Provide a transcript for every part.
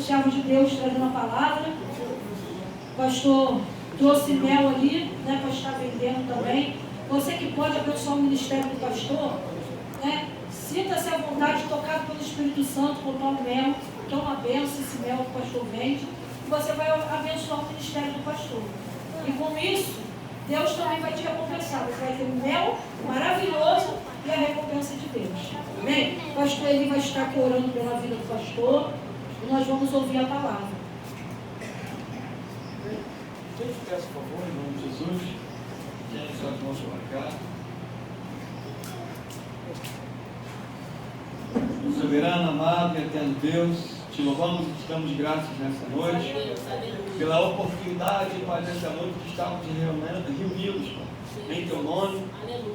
servo de Deus trazendo a palavra. O pastor trouxe mel ali, né, para estar vendendo também. Você que pode abençoar o ministério do pastor, né, sinta-se à vontade, tocado pelo Espírito Santo, botar o mel, que é uma benção, esse mel que o pastor vende, e você vai abençoar o ministério do pastor. E com isso, Deus também vai te recompensar. Você vai ter um mel maravilhoso e a recompensa de Deus. Amém? O pastor ele vai estar aqui orando pela vida do pastor e nós vamos ouvir a palavra. Gente, peço por favor, em nome de Jesus, gente, suas mãos para cá. Soberano, amado e eterno Deus, te louvamos e te damos graças nessa noite, pela oportunidade, Pai, nessa noite de estarmos reunidos, Pai, em Teu nome,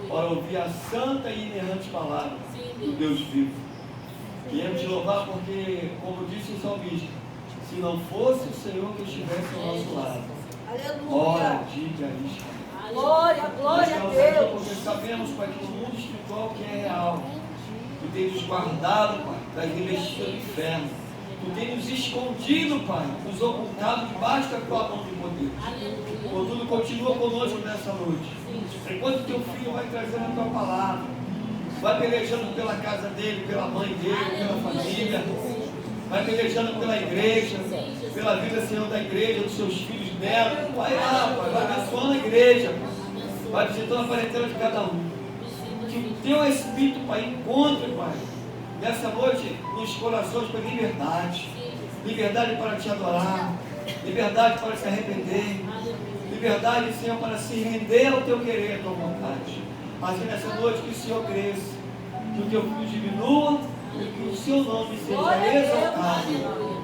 para ouvir a santa e inerrante palavra do Deus vivo. Queremos te louvar porque, como disse o salmista, se não fosse o Senhor que estivesse ao nosso lado, ora, diga isso. Glória, glória a Deus. Porque sabemos, Pai, que no mundo espiritual que é real, Tu tens nos guardado, Pai, das investidas do inferno. Tu tens nos escondido, Pai, nos ocultado debaixo da Tua mão de poder. Contudo, continua conosco nessa noite. Enquanto Teu Filho vai trazendo a Tua palavra, vai pelejando pela casa dele, pela mãe dele, pela família, vai pelejando pela igreja, pela vida, Senhor, da igreja, dos seus filhos, netos. Vai lá, Pai, vai abençoando a igreja, vai visitando a parentela de cada um. Que o Teu Espírito, Pai, encontre, Pai, nessa noite nos corações, Pai, liberdade. Liberdade para Te adorar, liberdade para se arrepender, liberdade, Senhor, para se render ao Teu querer, à Tua vontade. Mas que nessa noite que o Senhor cresça, que o Teu Filho diminua e que o Seu nome seja exaltado.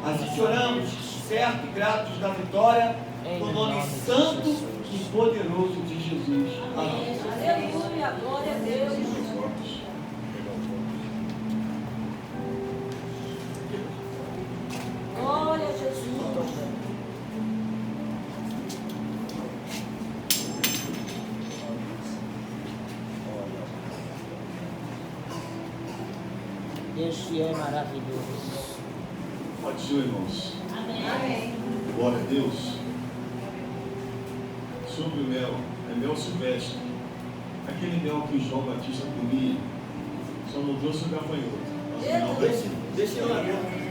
Assim te oramos, certo e gratos da vitória, no nome santo e poderoso de Jesus. Amém. Aleluia, glória a Deus. Glória a Jesus. Deus que é maravilhoso. Pode ser, irmãos. Amém. Glória a Deus. Sobre o mel, é mel silvestre. Aquele mel que João Batista comia, só não trouxe o gafanhoto. Deixa eu lá dentro.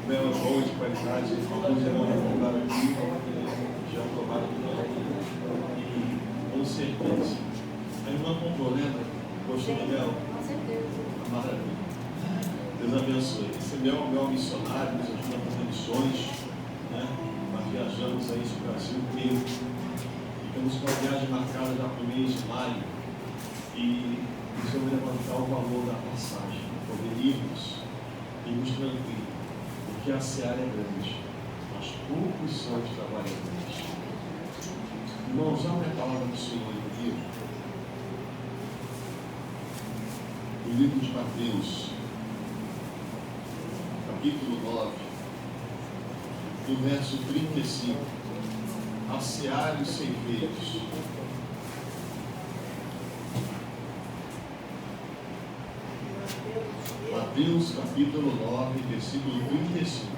Mel é bom, de qualidade. Alguns irmãos já compraram aqui, já provaram e com certeza. A irmã comprou, lembra? Gostou do mel? Com certeza. Maravilha. Deus abençoe. Esse mel é um mel missionário, nos ajuda a fazer missões, né? Nós viajamos aí no Brasil inteiro. Ficamos com a viagem marcada já para o mês de maio. E precisamos levantar o valor da passagem, poder irmos e nos tranquilo. Porque a seara é grande, mas poucos são os trabalhadores. Irmãos, abre a palavra do Senhor no livro. O livro de Mateus, capítulo 9, do verso 35, a seara e os ceifeiros. Mateus, capítulo 9, versículo 35.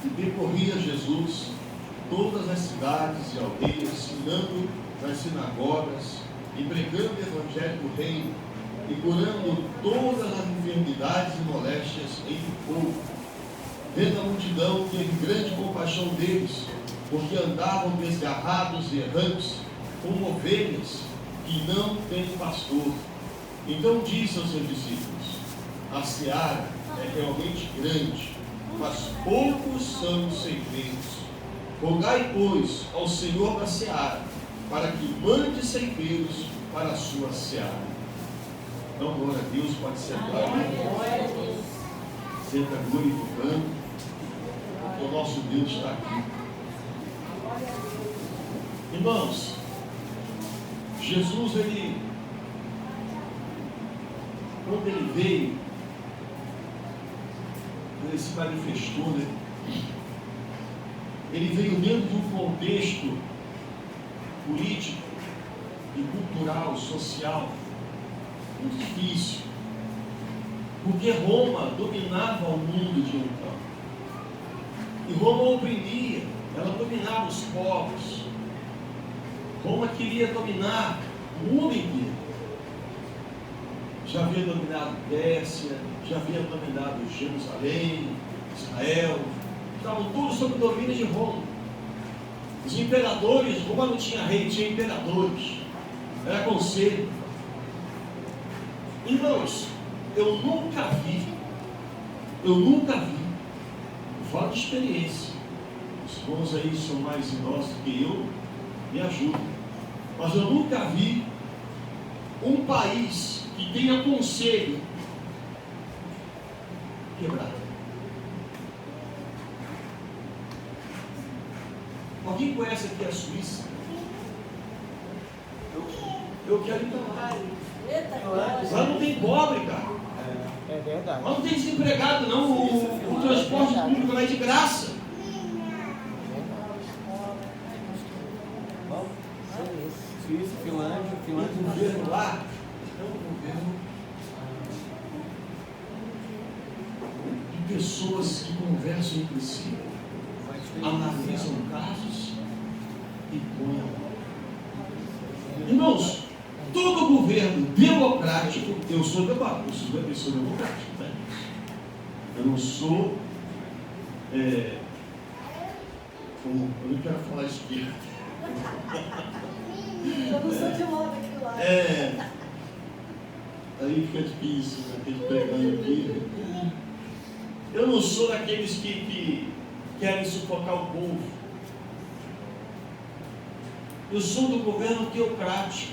E percorria Jesus todas as cidades e aldeias, ensinando nas sinagogas e pregando o evangelho do reino e curando todas as enfermidades e moléstias entre o povo. Vendo a multidão, teve grande compaixão deles, porque andavam desgarrados e errantes, como ovelhas que não têm pastor. Então disse aos seus discípulos: a seara é realmente grande, mas poucos são os ceifeiros. Rogai, pois, ao Senhor da seara, para que mande ceifeiros para a sua seara. Então, glória a Deus, pode ser glória. Senta glorificando. O nosso Deus está aqui. Irmãos, Jesus, quando ele veio, ele se manifestou, né? ele veio dentro de um contexto político e cultural, social, muito difícil. Porque Roma dominava o mundo de então. E Roma oprimia, ela dominava os povos. Roma queria dominar o mundo inteiro. Já havia dominado Pérsia, já havia dominado Jerusalém, Israel. Estavam todos sob o domínio de Roma. Os imperadores, Roma não tinha rei, tinha imperadores. Era conselho. Irmãos, eu nunca vi, eu falo de experiência. Os irmãos aí são mais idosos que eu, me ajudam. Mas eu nunca vi um país que tenha conselho quebrado. Alguém conhece aqui a Suíça? Eu quero ir para lá. Lá não tem pobre, cara. É verdade. Lá não tem desempregado, não. O transporte público lá é de graça. Suíça, Finlândia. O governo lá é um governo de pessoas que conversam entre si, analisam casos e põem a mão. Irmãos, todo governo democrático, eu sou democrático, né? Eu não sou, eu não quero falar esquerda. Eu não sou de moda aqui lá. Aí fica difícil, né? Tem que pregando aqui. Eu não sou daqueles que querem sufocar o povo. Eu sou do governo teocrático,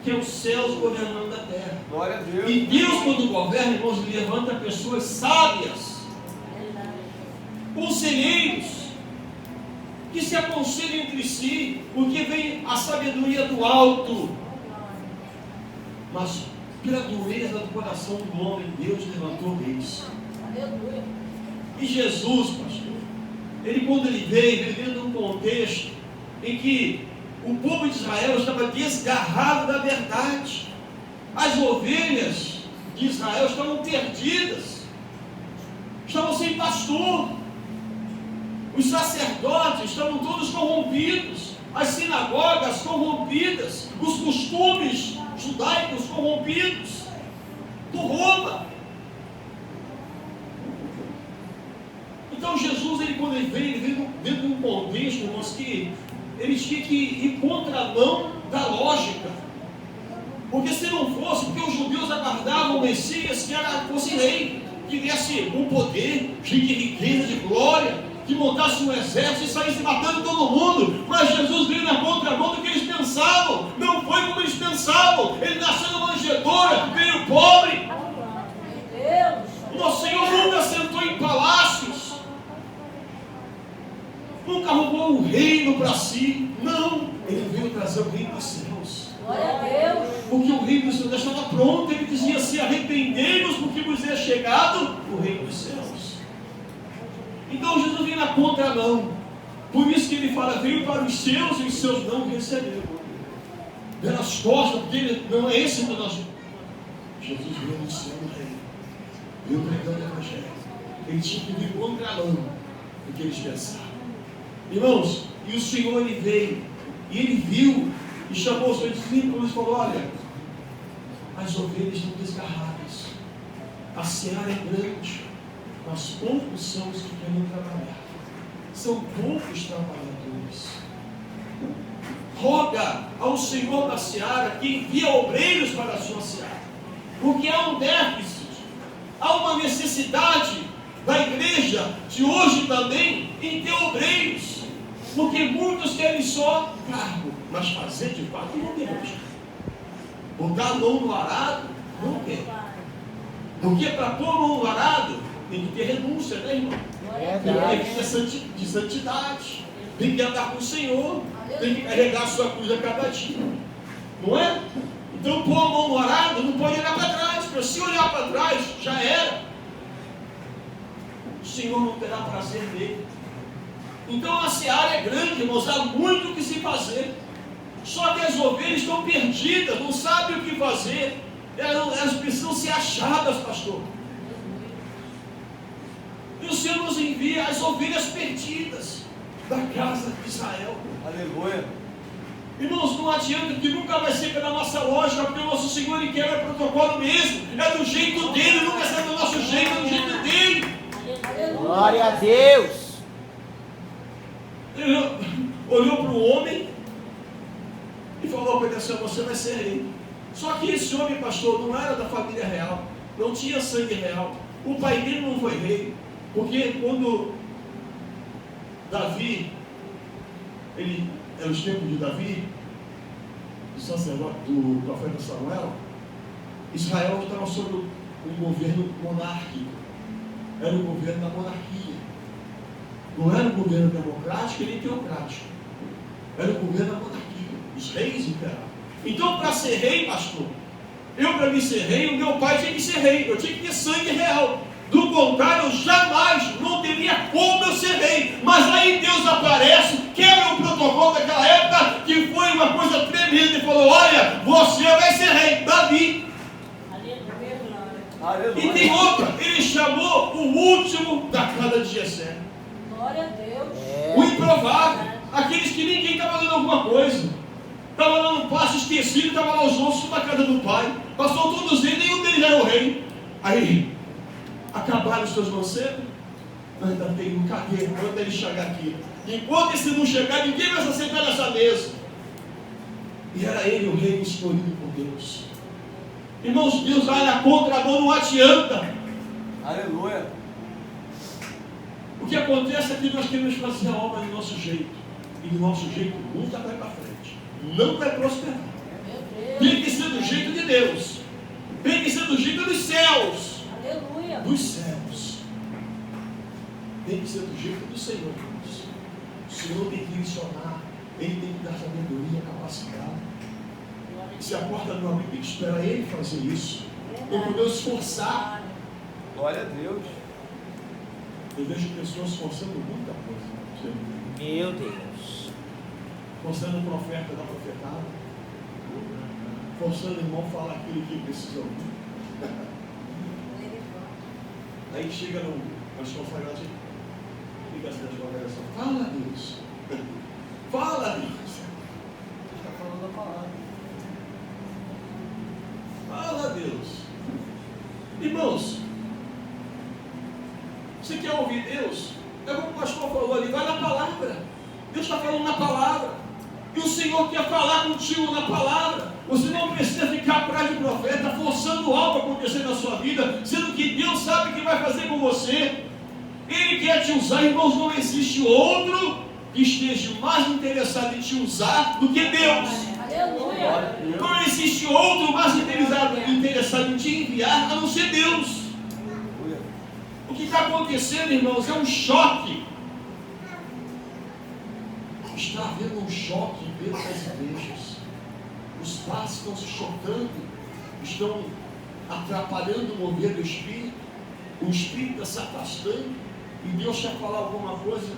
que é os céus governando a terra. Glória a Deus. E Deus, quando governa, irmãos, ele levanta pessoas sábias, conselheiros, que se aconselham entre si, porque vem a sabedoria do alto. Mas pela dureza do coração do homem, Deus levantou reis. Aleluia. E Jesus, pastor, ele quando ele veio dentro de um contexto em que o povo de Israel estava desgarrado da verdade. As ovelhas de Israel estavam perdidas, estavam sem pastor. Os sacerdotes estavam todos corrompidos, as sinagogas corrompidas, os costumes judaicos corrompidos por Roma. Então Jesus, quando ele veio dentro de um contexto, irmãos, que eles tinham que ir contramão da lógica. Porque se não fosse, porque os judeus aguardavam o Messias que fosse rei, que viesse com poder, cheio de riqueza, de glória, que montasse um exército e saísse matando todo mundo. Mas Jesus veio na contramão do que eles pensavam. Não foi como eles pensavam. Ele nasceu numa manjedoura, veio pobre. Nosso Senhor nunca sentou em palácios, nunca roubou o reino para si. Não, ele veio trazer o reino dos céus. Glória a Deus. Porque o reino dos céus já estava pronto. Ele dizia assim: arrependei-vos, porque vos é chegado o reino dos céus. Então Jesus vem na contramão. Por isso que ele fala: veio para os seus e os seus não receberam. Pelas costas, porque ele não é esse que nós. Jesus veio no céu do reino, veio pregando o evangelho. Ele tinha que vir contramão do que eles pensavam. Irmãos, e o Senhor ele veio, e ele viu, e chamou os seus discípulos e falou: olha, as ovelhas estão desgarradas, a seara é grande, mas poucos são os que querem trabalhar. São poucos trabalhadores. Roga ao Senhor da seara que envia obreiros para a sua seara, porque há um déficit, há uma necessidade da igreja de hoje também em ter obreiros, porque muitos querem só cargo, mas fazer de fato não queremos. Botar a mão no arado não quer, porque para pôr a mão no arado tem que ter renúncia, né, irmão? Tem que ter de santidade, tem que andar com o Senhor, tem que carregar a sua cruz a cada dia, não é? Então pôr a mão no arado não pode olhar para trás, porque se olhar para trás já era. O Senhor não terá prazer nele. Então a seara é grande, irmãos, há muito o que se fazer. Só que as ovelhas estão perdidas, não sabem o que fazer. Elas precisam ser achadas, pastor. E o Senhor nos envia as ovelhas perdidas da casa de Israel. Aleluia. Irmãos, não adianta que nunca vai ser pela nossa lógica, porque o nosso Senhor ele quebra protocolo mesmo. É do jeito dele, nunca será do nosso jeito, é do jeito dele. Glória a Deus. Ele olhou para o homem e falou para ele assim: você vai ser rei. Só que esse homem, pastor, não era da família real, não tinha sangue real. O pai dele não foi rei, porque quando Davi, ele era os tempos de Davi, do sacerdote, do profeta Samuel, Israel estava sob um governo monárquico, era o governo da monarquia. Não era um governo democrático nem teocrático. Era o governo da monarquia. Os reis imperavam. Então, para ser rei, pastor, para mim ser rei, o meu pai tinha que ser rei. Eu tinha que ter sangue real. Do contrário, eu jamais, não teria como eu ser rei. Mas aí Deus aparece, quebra o protocolo daquela época, que foi uma coisa tremenda, e falou: olha, você vai ser rei, Davi. Aleluia. E tem outra, ele chamou o último da casa de Jessé. Glória a Deus. O improvável, aqueles que ninguém estava dando alguma coisa, estava lá no passo esquecido, estava lá os ossos na casa do pai, passou todos eles, nenhum deles era o rei. Aí, acabaram os seus mancebos, ainda tem um cadê, quando ele chegar aqui? Enquanto esse não chegar, ninguém vai se sentar nessa mesa. E era ele o rei escolhido por Deus. Irmãos, Deus vai na contramão, não adianta. Aleluia. O que acontece é que nós queremos fazer a obra do nosso jeito. E do nosso jeito nunca vai para frente. Não vai prosperar. Tem que ser do jeito de Deus. Tem que ser do jeito dos céus. Aleluia. Dos céus. Tem que ser do jeito do Senhor, Deus. O Senhor tem que direcionar. Ele tem que dar sabedoria, capacidade. Se a porta não abrir, tem que esperar Ele fazer isso. Não podemos esforçar. Glória a Deus. Eu vejo pessoas forçando muita coisa. Meu Deus. Forçando o profeta da profetada. Forçando o irmão a falar aquilo que precisa ouvir. Aí chega nas consagrações. Fica assim nas consagrações. Fala, Deus. Fala, Deus. Você está falando a palavra. Fala, Deus. Irmãos, você quer ouvir Deus? É como o pastor falou ali, vai na palavra. Deus está falando na palavra. E o Senhor quer falar contigo na palavra. Você não precisa ficar atrás de profeta, forçando algo a acontecer na sua vida, sendo que Deus sabe o que vai fazer com você. Ele quer te usar, irmãos. Não existe outro que esteja mais interessado em te usar do que Deus. Aleluia. Não existe outro mais interessado em te enviar a não ser Deus. O que está acontecendo, irmãos, é um choque. Está havendo um choque dentro das igrejas. Os pais estão se chocando, estão atrapalhando o mover do Espírito. O Espírito está se afastando e Deus quer falar alguma coisa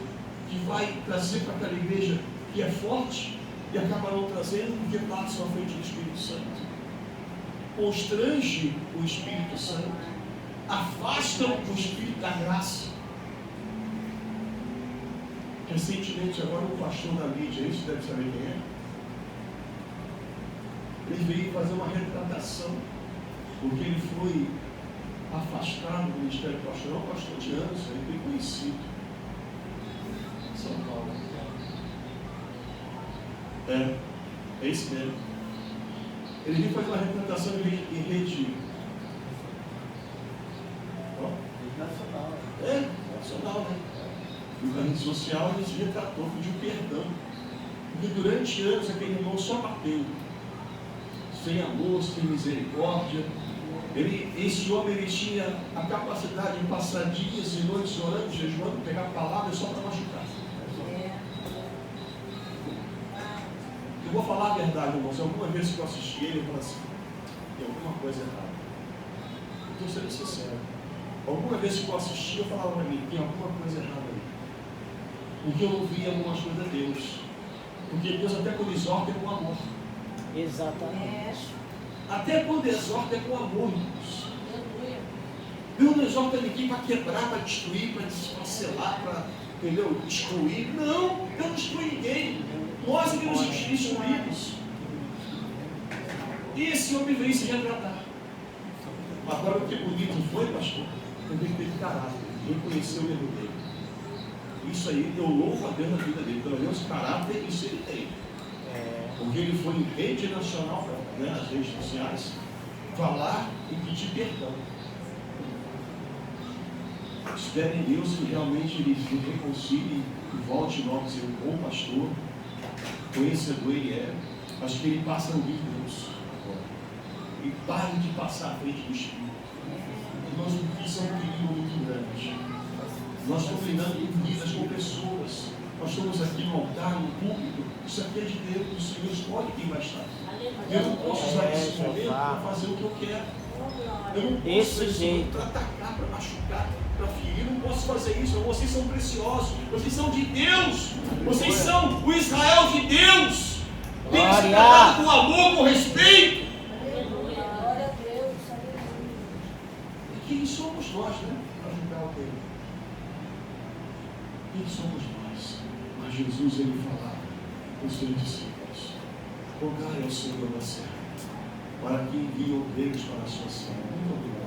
que vai trazer para aquela igreja que é forte e acaba não trazendo porque passa à frente do Espírito Santo. Constrange o Espírito Santo, afastam o Espírito da graça. Recentemente, agora um pastor da mídia, isso deve saber quem é, ele veio fazer uma retratação, porque ele foi afastado do ministério pastoral, pastor de anos, ele foi conhecido em São Paulo. É isso mesmo. Ele veio fazer uma retratação em rede. Nacional. Nacional, né? E na rede social ele se retratou, pediu perdão. Porque durante anos aquele irmão só bateu. Sem amor, sem misericórdia. Esse homem ele tinha a capacidade de passar dias e noites orando, jejuando, pegar palavras só para machucar. Eu vou falar a verdade, irmãos. Alguma vez que eu assisti ele, eu falei assim: tem alguma coisa errada. Eu estou sendo sincero. Alguma vez que eu assisti, eu falava para mim: tem alguma coisa errada aí. Porque eu ouvi algumas coisas a Deus. Porque Deus até quando exorta é com amor. Exatamente. Até quando exorta é com amor, irmãos. Deus não exorta ninguém para quebrar, para destruir, para desfacelar, para, entendeu, excluir. Não, Deus não exclui ninguém. Nós é que nos excluímos. E esse homem veio se retratar. Agora o que bonito foi, pastor, ele teve caráter, reconheceu o erro dele. Isso aí, eu louvo a Deus na vida dele. Pelo menos caráter, isso ele tem. Porque ele foi em rede nacional, né, nas redes sociais, falar e pedir perdão. Espero em Deus que realmente ele se reconcilie e volte logo a ser um bom pastor, conhecedor ele é, mas que ele passe a ouvir Deus agora. E pare de passar à frente do Espírito. Nós isso é um perigo muito grande. Nós estamos lidando com vidas, com pessoas. Nós estamos aqui no altar, no público. Isso aqui é de Deus, o Senhor escolhe quem vai estar. Eu não posso usar esse momento para fazer o que eu quero. Eu não posso Desse jeito. Para atacar, para machucar, para ferir. Eu não posso fazer isso. Vocês são preciosos. Vocês são de Deus. Vocês são o Israel de Deus. Tem que ser tratado com amor, com respeito. E quem somos nós, né? Para julgar alguém. Quem somos nós? Mas Jesus, ele falava com os seus discípulos: rogai ao Senhor da serra, para que envie obreiros para a sua serra. Muito obrigado.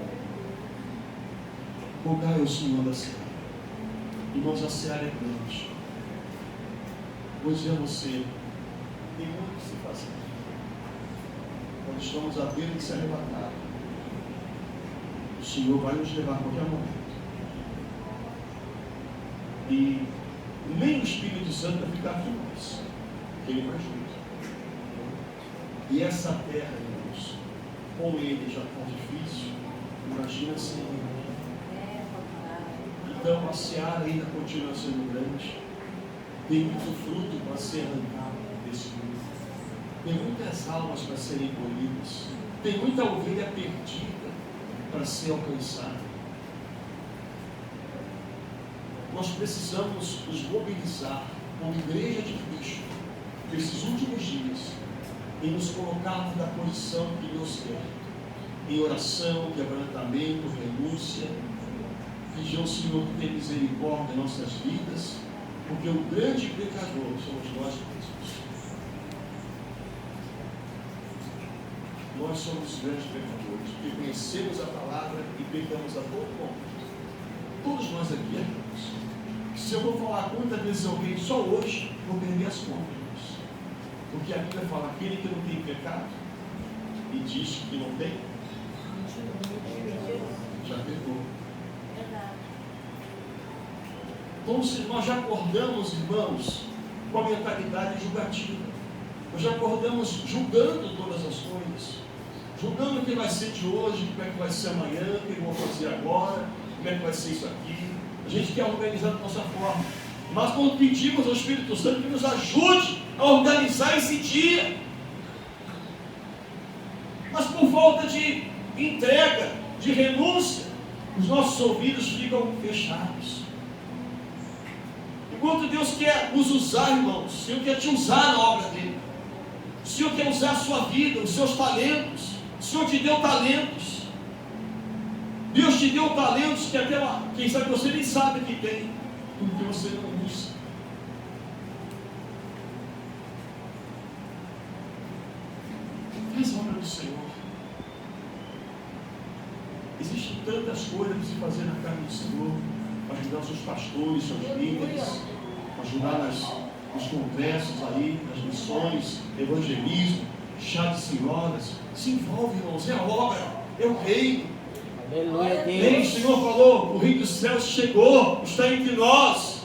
Rogai ao Senhor da serra. Irmãos, a seara é grande. Vou dizer a você, tem muito que se fazer. Quando estamos à beira de ser arrebatados, o Senhor vai nos levar a qualquer momento. E nem o Espírito Santo vai ficar com nós, porque ele vai junto. E essa terra, irmãos, com ele já tão difícil, imagina sem ele. Então a seara ainda continua sendo grande, tem muito fruto para ser arrancado desse mundo, tem muitas almas para serem colhidas, tem muita ovelha perdida para ser alcançada. Nós precisamos nos mobilizar como igreja de Cristo nesses últimos dias e nos colocarmos na posição que Deus quer, em oração, quebrantamento, renúncia, pedir ao Senhor que tenha misericórdia em nossas vidas, porque o grande pecador somos nós mesmos. Nós somos os grandes pecadores, porque conhecemos a palavra e pecamos a todo momento. Todos nós aqui erramos. Se eu vou falar quantas vezes eu errei só hoje, vou perder as contas. Porque a Bíblia fala: aquele que não tem pecado e diz que não tem, já pecou. Então, se nós já acordamos, irmãos, com a mentalidade julgativa, nós já acordamos julgando todas as coisas, julgando o que vai ser de hoje, como é que vai ser amanhã, o que eu vou fazer agora, como é que vai ser isso aqui. A gente quer organizar da nossa forma, mas quando pedimos ao Espírito Santo que nos ajude a organizar esse dia, mas por falta de entrega, de renúncia, os nossos ouvidos ficam fechados. Enquanto Deus quer nos usar, irmãos, o Senhor quer te usar na obra dele, o Senhor quer usar a sua vida, os seus talentos, o Senhor te deu talentos. Deus te deu talentos que até lá, quem sabe você nem sabe que tem, porque você não usa. Faz a obra do Senhor. Existem tantas coisas para se fazer na casa do Senhor, para ajudar os seus pastores, seus líderes, ajudar nos congressos aí, nas missões, evangelismo, chá de senhoras. Se envolve, irmãos, é a obra, é o reino. Aleluia, Bem, o Deus. Senhor falou: o reino dos céus chegou, está entre nós.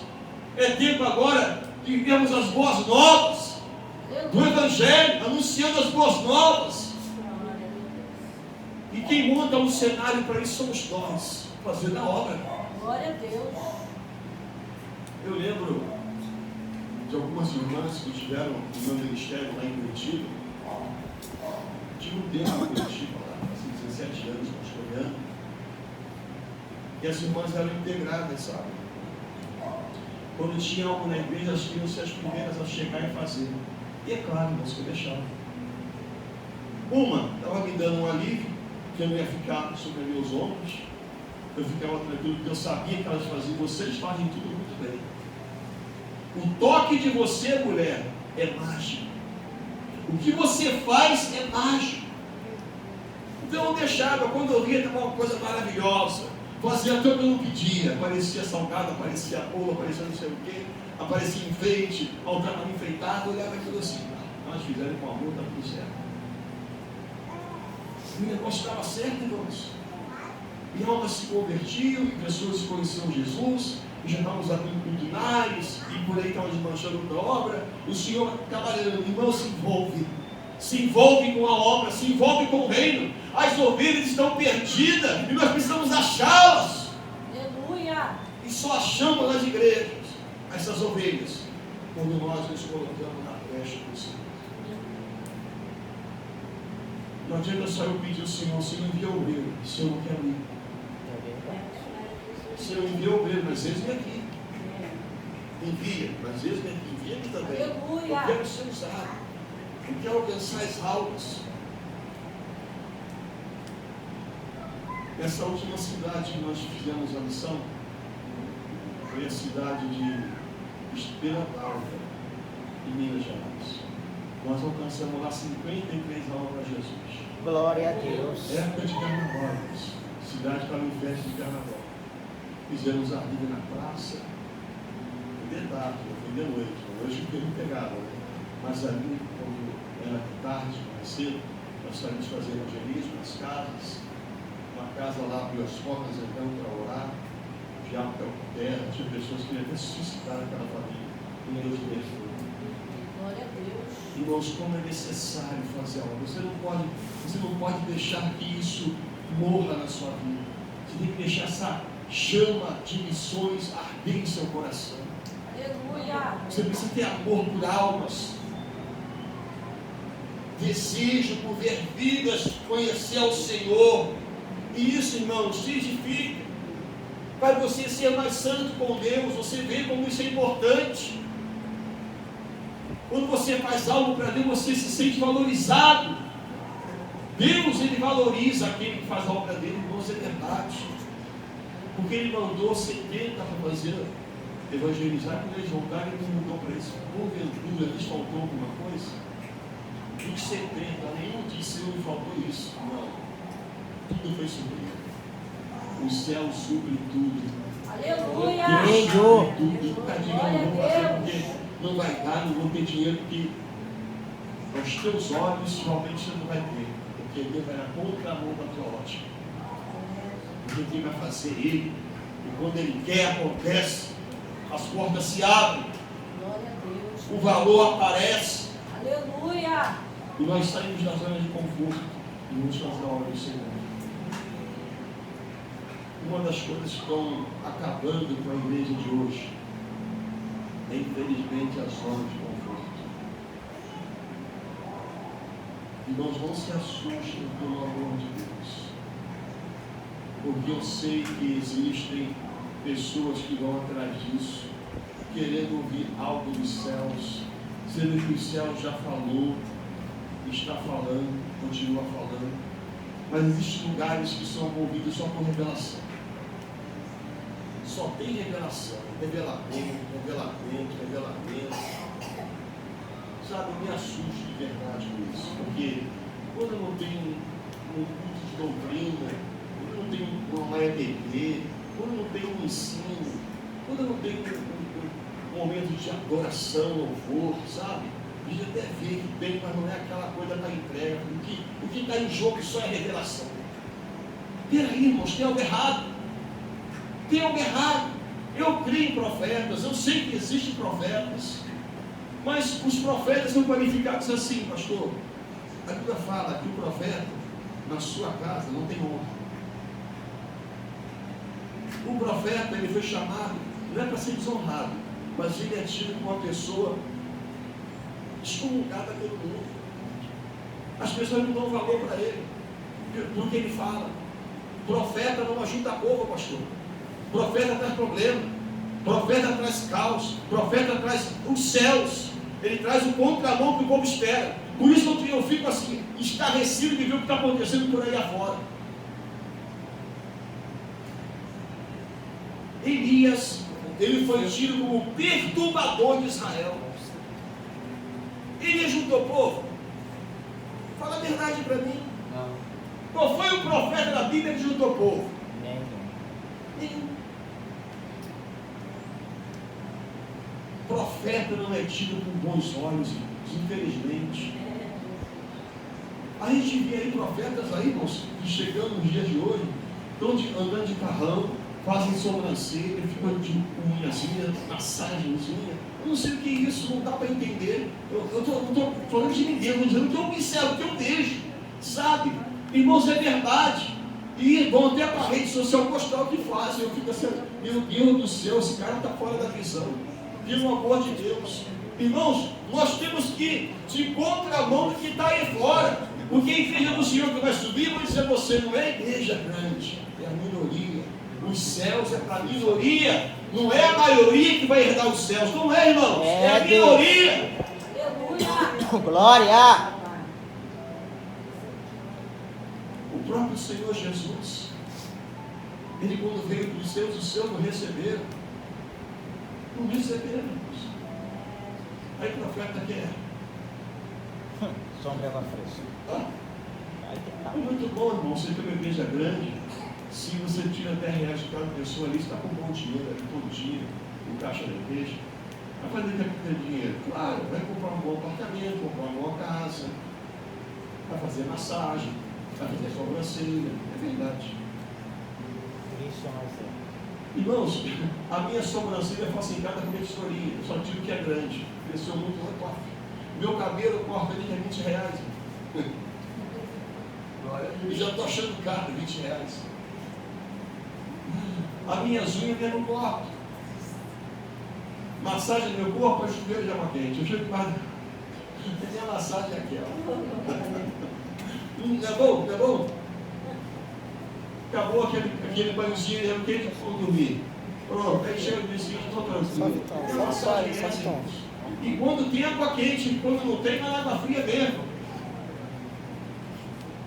É tempo agora de vivermos as boas novas do Evangelho, anunciando as boas novas. E quem monta um cenário para isso somos nós, fazendo a obra. Glória a Deus. Eu lembro de algumas irmãs que tiveram o meu ministério lá em Curitiba. Tive um tempo em Curitiba, lá, assim, 17 anos, pastoreando. E as irmãs eram integradas, sabe? Quando tinha algo na igreja, as crianças as primeiras a chegar e fazer. E é claro, irmãos, que eu deixava. Uma estava me dando um alívio, que eu não ia ficar sobre meus ombros. Eu ficava tranquilo, porque eu sabia que elas faziam. Vocês fazem tudo muito bem. O toque de você, mulher, é mágico. O que você faz é mágico. Então eu deixava, quando eu via, estava uma coisa maravilhosa. Fazia tudo que eu não pedia. Aparecia salgado, aparecia bolo, aparecia não sei o quê, aparecia enfeite, altar enfeitado, eu olhava aquilo assim. Nós fizeram com amor, está tudo certo. O negócio estava certo, irmãos. E almas se convertiam, e pessoas conheciam Jesus, e já estávamos abrindo culturais, e por aí estava desmanchando outra obra. O Senhor trabalhando, irmão, se envolve com a obra, se envolve com o reino. As ovelhas estão perdidas, e nós precisamos achá-las. Aleluia! E só achamos nas igrejas essas ovelhas, quando nós nos colocamos na brecha do Senhor. Não adianta só eu pedir ao Senhor, o Senhor envia o meu, se eu não quero ir. O Senhor envia o meu, mas eles-me aqui. Envia, mas eles-me aqui. Envia-me também. Aleluia. Eu quero ser usado. Eu quero alcançar as almas. Essa última cidade que nós fizemos a missão foi a cidade de Estrela d'Alva, em Minas Gerais. Nós alcançamos lá 53 almas para Jesus. Glória a Deus. Época de carnaval, cidade para em festa de carnaval. Fizemos a vida na praça, foi de tarde, foi de noite. Hoje fiquei muito pegado, né? Mas ali, quando era tarde, mais cedo, nós saímos fazer evangelismo nas casas. Uma casa lá abriu as portas, então, para orar. O diabo caiu por terra, tinha pessoas que queriam até suscitar aquela família. E Deus libertou. Glória a Deus. Irmãos, como é necessário fazer algo. Você não pode deixar que isso morra na sua vida. Você tem que deixar essa chama de missões arder em seu coração. Aleluia. Você precisa ter amor por almas, desejo por ver vidas conhecer ao Senhor. E isso, irmãos, se edifica. Para você ser mais santo com Deus, você vê como isso é importante. Quando você faz algo para Deus, você se sente valorizado. Deus, Ele valoriza aquele que faz a obra dele, irmãos, é verdade. Porque Ele mandou 70 para fazer, evangelizar, quando eles voltaram, Ele não mudou para eles. Porventura, lhes faltou alguma coisa? Dos 70, nenhum disse, não me faltou isso. Não. Tudo foi suprido. O céu supre tudo. Aleluia. Deus supre tudo. Nunca diga, Glória não a vou fazer Deus. porque não vai dar, não vou ter dinheiro, porque aos teus olhos realmente você não vai ter. Porque Deus vai na contramão da tua ótica. Porque quem vai fazer Ele, e quando Ele quer, acontece, as portas se abrem, Glória a Deus. o valor aparece, Aleluia. e nós saímos da zona de conforto e vamos fazer a obra do Senhor. Uma das coisas que estão acabando com a igreja de hoje é, infelizmente, a zona de conforto. Irmãos, não se assustem pelo amor de Deus, porque eu sei que existem pessoas que vão atrás disso, querendo ouvir algo dos céus, sendo que o céu já falou, está falando, continua falando, mas existem lugares que são movidos só por revelação. Só tem revelação, revelamento. Sabe, eu me assusto de verdade com isso, porque quando eu não tenho um culto de doutrina, quando eu não tenho uma EBD, quando eu não tenho um ensino, quando eu não tenho um momento de adoração, louvor, sabe? A gente até vê que tem, mas não é aquela coisa da entrega. O que está em jogo só é revelação. Peraí, irmãos, tem algo errado. Tem algo errado. Eu creio em profetas, eu sei que existem profetas, mas os profetas são qualificados assim, pastor. A Bíblia fala que o profeta, na sua casa, não tem honra. O profeta, ele foi chamado, não é para ser desonrado, mas ele é tido como uma pessoa excomungada pelo mundo. As pessoas não dão valor para ele, pelo que ele fala. Profeta não ajuda a povo, pastor. Profeta traz problema. Profeta traz caos, profeta traz os céus, ele traz o contramão que o povo espera. Por isso eu fico assim, estarrecido de ver o que está acontecendo por aí afora. Elias, ele foi tido como perturbador de Israel. Elias juntou o povo. Fala a verdade para mim. Não. Qual foi o profeta da Bíblia que juntou o povo? Nenhum. Profeta não é tido com bons olhos, infelizmente. A gente vê aí profetas aí, irmãos, que chegando nos dias de hoje, estão andando de carrão, fazem sobrancelha, ficam de unhazinha, massagenzinha. Eu não sei o que é isso, não dá para entender. Eu estou falando de ninguém, estou dizendo o que eu observo, o que eu vejo. Sabe? Irmãos, é verdade. E vão até para a rede social postar o que fazem. Eu fico assim, meu Deus do céu, esse cara está fora da visão. Pelo amor de Deus. Irmãos, nós temos que ir de contramão do que está aí fora. Porque a igreja do Senhor que vai subir, vai dizer você, não é a igreja grande, é a minoria. Os céus é para a minoria. Não é a maioria que vai herdar os céus. Não é, irmãos? É a minoria. Glória! O próprio Senhor Jesus, ele quando veio dos seus, os seus não receberam. Não receberam, irmãos. Aí o profeta quer. Sombra fresca. É muito bom, irmão, você tem uma igreja grande. Se você tira R$10 de cada pessoa ali, está com um bom dinheiro ali todo dia, no caixa da igreja. Vai fazer o que tem dinheiro? Claro, vai comprar um bom apartamento, comprar uma boa casa, vai fazer massagem, vai fazer sobrancelha. É verdade. Isso é Irmãos, a minha sobrancelha foi assim, cada conexoria, eu só digo que é grande, cresceu muito top. Meu cabelo corta ali é R$20. E já estou achando caro, R$20. A minhas unhas eu não corto. Massagem no meu corpo é chuveiro de água quente. Eu chego mais. Minha massagem é aquela. Não é bom? Não é bom? Acabou aquele banhozinho de água quente para dormir. Pronto, aí chega o dia seguinte, estou tranquilo. Minha massagem é essa. E quando tem água quente, quando não tem, não é água fria mesmo.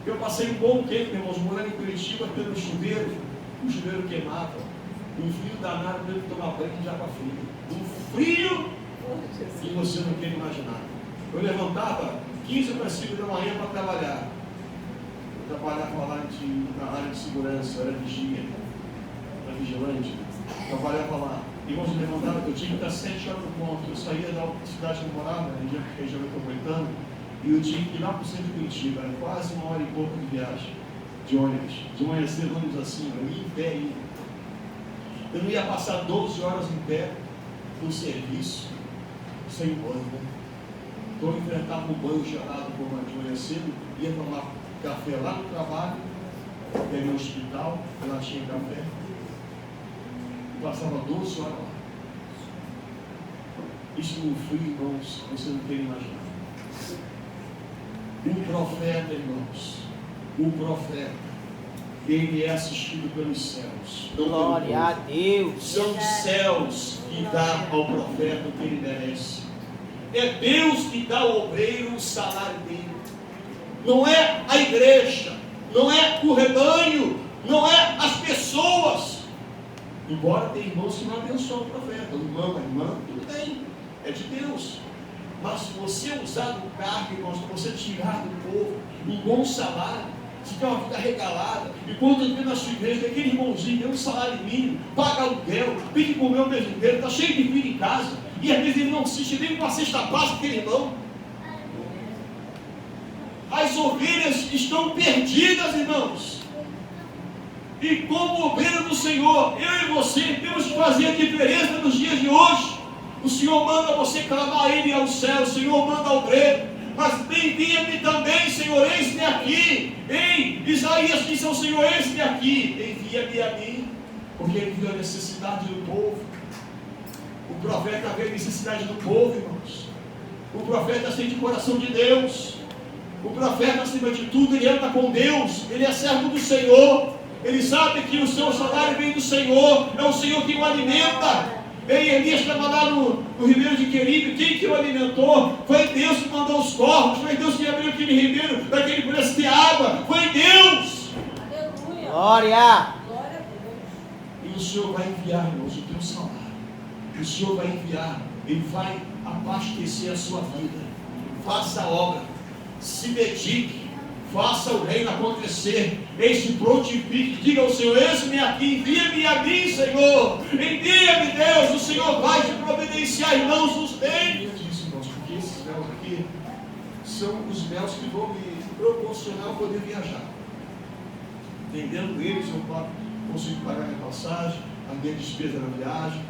Eu passei um bom tempo, irmãos, morando em Curitiba, pelo chuveiro. O chuveiro queimava. Um frio danado, teve que tomar banho de água fria. Um frio que você não quer imaginar. Eu levantava 15 para 5 da manhã para trabalhar. Eu trabalhava lá na área de segurança, eu era vigia, era vigilante. Trabalhava lá. Irmãos, eu levantava, eu tinha que estar 7 horas no ponto. Eu saía da cidade que eu morava, na região metropolitana, e eu tinha que ir lá para o centro de Curitiba. Era quase 1 hora e pouco de viagem, de ônibus. De manhã cedo, ônibus assim, eu ia em pé ainda. Eu não ia passar 12 horas em pé no serviço, sem banho. Então eu enfrentava um banho gelado por uma de manhã cedo, ia tomar café lá no trabalho, ia no hospital, lá tinha café, e passava 12 horas lá. Isso no frio, irmãos, você não tem imaginar. O profeta, irmãos, o profeta, ele é assistido pelos céus. Glória a Deus. São os céus que dá ao profeta o que ele merece. É Deus que dá ao obreiro o salário dele. Não é a igreja, não é o rebanho, não é as pessoas. Embora tenha irmãos que não abençoam o profeta, o irmão, a irmã, tudo bem, é de Deus. Mas se você usar do cargo, irmãos, para você tirar do povo um bom salário, você tem uma vida regalada, e quando eu na sua igreja, aquele irmãozinho tem um salário mínimo, paga aluguel, tem que comer o mês inteiro, está cheio de filho em casa, e às vezes ele não assiste nem com a cesta básica aquele irmão. As ovelhas estão perdidas, irmãos. E como ovelha do Senhor, eu e você temos que fazer a diferença nos dias de hoje. O Senhor manda você clamar Ele ao céu, o Senhor manda ao obreiro. Mas envia-me também, Senhor, eis-me aqui. Ei, Isaías disse ao Senhor, eis-me aqui. Envia-me a mim, porque ele viu a necessidade do povo. O profeta vê a necessidade do povo, irmãos. O profeta sente o coração de Deus. O profeta, acima de tudo, ele anda com Deus. Ele é servo do Senhor. Ele sabe que o seu salário vem do Senhor. É o Senhor que o alimenta. Ei, Elias estava lá no ribeiro de Queribe, quem que o alimentou? Foi Deus que mandou os corvos, foi Deus que abriu aquele ribeiro para que ele pudesse ter água, foi Deus! Aleluia. Glória! Glória a Deus. E o Senhor vai enviar, irmãos, o teu salário. O Senhor vai enviar, Ele vai abastecer a sua vida. Faça a obra, se dedique, faça o reino acontecer, se prontifique, diga ao Senhor: eis-me aqui, envia-me a mim, Senhor, envia-me, Deus. O Senhor vai te providenciar, irmãos, os meios disso, irmãos, porque esses meios aqui são os meios que vão me proporcionar o poder viajar. Vendendo eles, eu consigo pagar minha passagem, a minha despesa na viagem.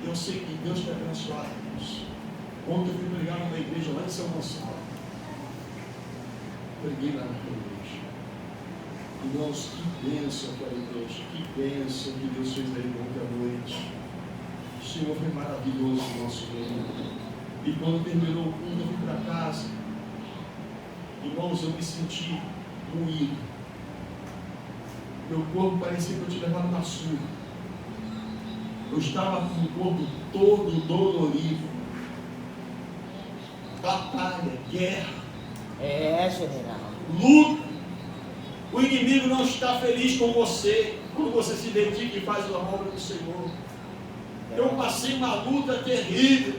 Eu sei que Deus vai abençoar Deus. Ontem eu fui pregar numa igreja lá em São Gonçalo. Preguei lá naquela igreja. Irmãos, que bênção aquela igreja, que bênção que Deus fez aí ontem à noite. O Senhor foi maravilhoso no nosso reino. E quando terminou o culto, eu fui para casa. Irmãos, eu me senti moído. Meu corpo parecia que eu tinha levado uma surra. Eu estava com o corpo todo dolorido. Batalha, guerra, General. luta. O inimigo não está feliz com você quando você se dedica e faz a obra do Senhor. Eu passei uma luta terrível.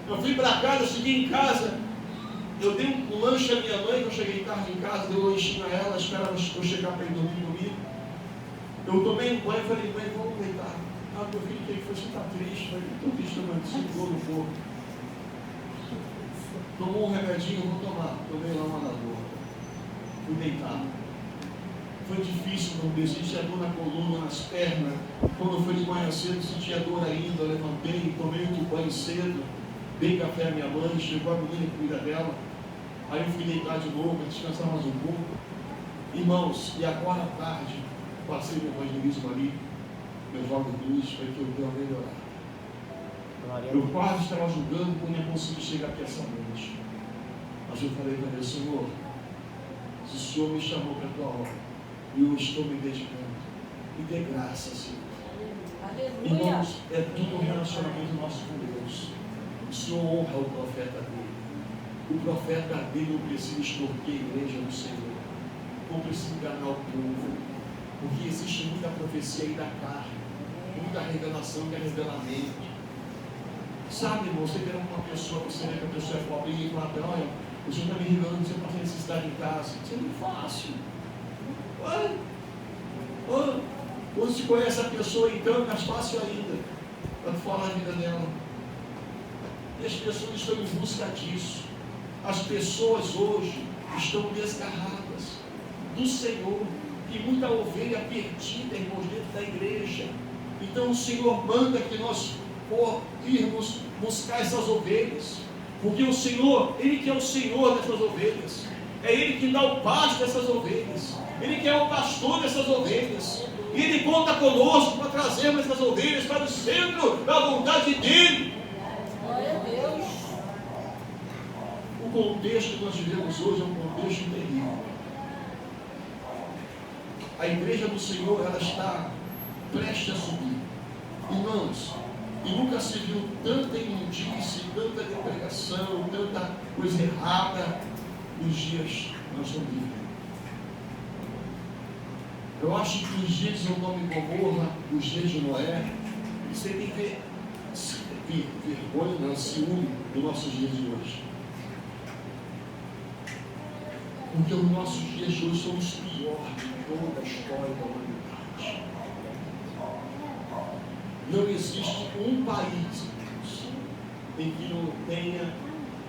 Eu fui para casa, eu cheguei em casa. Eu dei um lanche à minha mãe, que eu cheguei tarde em casa, dei um lanchinho a ela, esperava eu chegar para ir dormir comigo. Eu tomei um banho e falei: mãe, vamos deitar. Ah, meu filho, que foi? Você está triste? Eu falei: estou triste, mãe, segurou no corpo. Tomou um remedinho, eu vou tomar. Tomei lá uma na boca. Fui deitar. Foi difícil, não me sentia dor na coluna, nas pernas. Quando foi de manhã cedo, sentia dor ainda. Eu levantei, tomei outro banho cedo. Dei café à minha mãe, chegou a menina que cuida dela. Aí eu fui deitar de novo, descansar mais um pouco. Irmãos, e agora à tarde, passei no evangelismo ali, meu jovem Luiz, para que eu dê uma melhorada. Eu quase estava julgando quando eu consegui chegar aqui essa noite. Mas eu falei para Deus: Senhor, se o Senhor me chamou para a tua obra, e eu estou me dedicando, me dê graça, Senhor. Aleluia. Irmãos, é tudo um relacionamento nosso com Deus. O Senhor honra o profeta dele. O profeta dele não precisa extorquir a igreja do Senhor, não precisa enganar o povo, porque existe muita profecia aí da carne, muita revelação que é revelamento. Sabe, irmão, você vê uma pessoa, você vê que a pessoa é pobre e fala: olha, o Senhor está me revelando que você passa necessidade em casa. Isso é muito fácil. Quando se conhece a pessoa, então é mais fácil ainda para falar a vida dela. E as pessoas estão em busca disso. As pessoas hoje estão desgarradas do Senhor. Tem muita ovelha perdida, irmãos, dentro da igreja. Então o Senhor manda que nós irmos buscar essas ovelhas, porque o Senhor, Ele que é o Senhor dessas ovelhas, é Ele que dá o pasto dessas ovelhas, Ele que é o pastor dessas ovelhas, e Ele conta conosco para trazermos essas ovelhas para o centro da vontade dEle. Glória a Deus. O contexto que nós vivemos hoje é um contexto terrível. A igreja do Senhor, ela está prestes a subir. Irmãos, e nunca se viu tanta imundície, tanta depredação, tanta coisa errada nos dias que nós estamos vivendo. Eu acho que os dias de Sodoma e Gomorra, os dias de Noé, você tem que ver vergonha, não, ciúme dos nossos dias de hoje. Porque os nossos dias de hoje são os piores de toda a história da humanidade. Não existe um país em que não tenha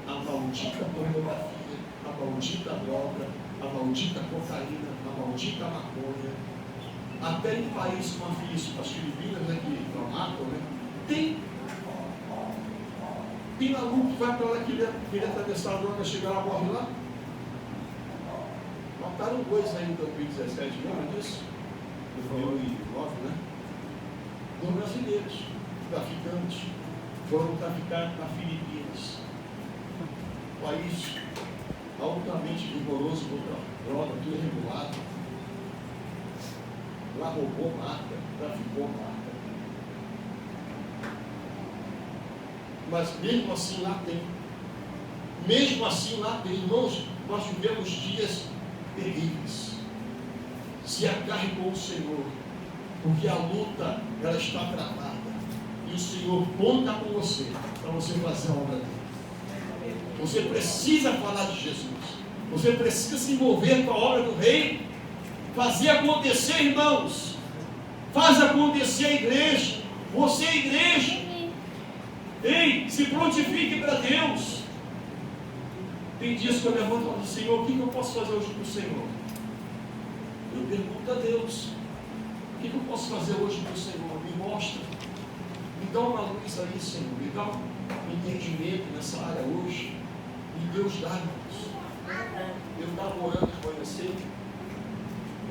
a maldita pornografia, a maldita droga, a maldita cocaína, a maldita maconha. Até em países como as Filipinas, né, que matam, né? Tem maluco que vai para lá, queria atravessar a droga, chegar lá, morre lá. Mataram dois aí em 2017, lembra disso? 2009, né? Dos brasileiros, traficantes, foram traficar na Filipinas. País altamente rigoroso contra a droga, tudo regulado. Lá roubou marca, traficou marca. Mas mesmo assim lá tem. Mesmo assim lá tem. Irmãos, nós vivemos dias terríveis. Se agarre com o Senhor, porque a luta, ela está travada. E o Senhor conta com você, para você fazer a obra dele. Você precisa falar de Jesus. Você precisa se envolver com a obra do Rei. Fazer acontecer, irmãos. Faz acontecer a igreja. Você é igreja. Ei, se prontifique para Deus. Tem dias que eu levanto e falo, Senhor, o que eu posso fazer hoje para o Senhor? Eu pergunto a Deus, o que eu posso fazer hoje para o Senhor? Me mostra. Me dá uma luz aí, Senhor. Me dá um entendimento nessa área hoje. E Deus dá, irmãos. Eu estava orando de manhã cedo,